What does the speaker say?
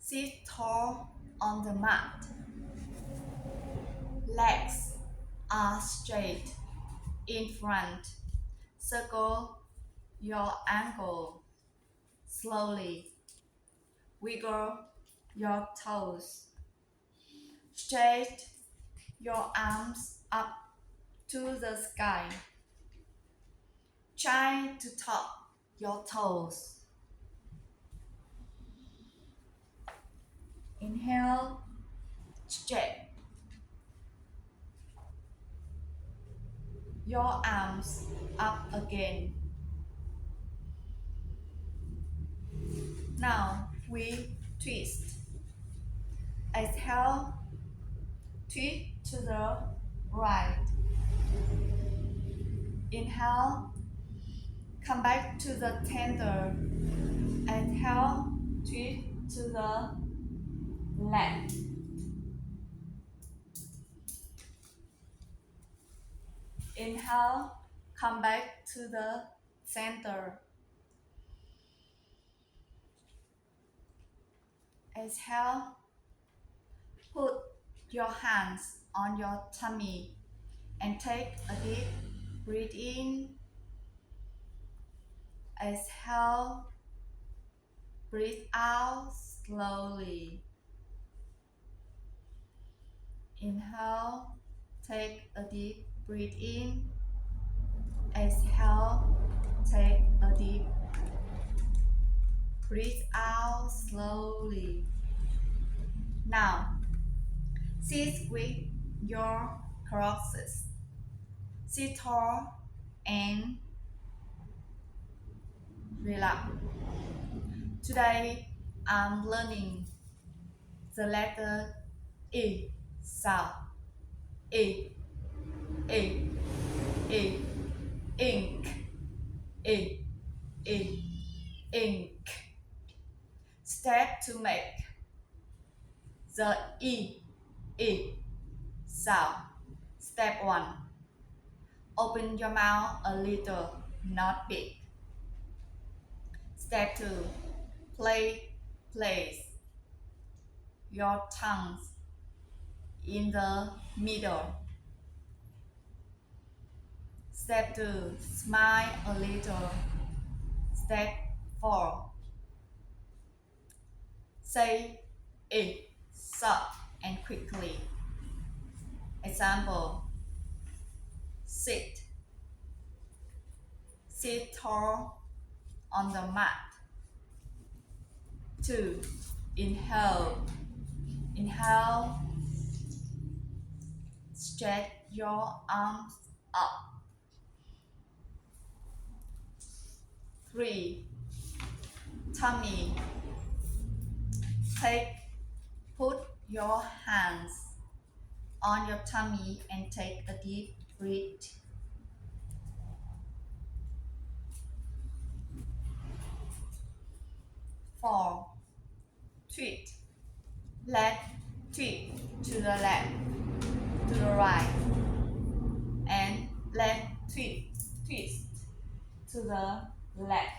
Sit tall on the mat. Legs are straight in front. Circle your ankle slowly. Wiggle your toes. Straight your arms up to the sky. Try to tuck your toes. Inhale, stretch your arms up again. Now we twist. Exhale, twist to the right. Inhale, come back to the center. Exhale, twist to the left. Inhale, come back to the center. Exhale, put your hands on your tummy and take a deep breath in. Exhale, breathe out slowly. Inhale, take a deep breath in. Exhale, take a deep breathe out slowly. Now, sit with your crosses. Sit tall and relax. Today, I'm learning the letter E sound. E, E, E, ink, E, E, ink. Step to make the E sound. Step 1. Open your mouth a little, not big. Step 2. Place your tongues in the middle. Step 2. Smile a little. Step 4. Say it soft and quickly. Example: sit tall on the mat. 2. Inhale, stretch your arms up. 3. Tummy, put your hands on your tummy and take a deep breath. 4. Twist. Twist to the left, to the right, and twist to the left.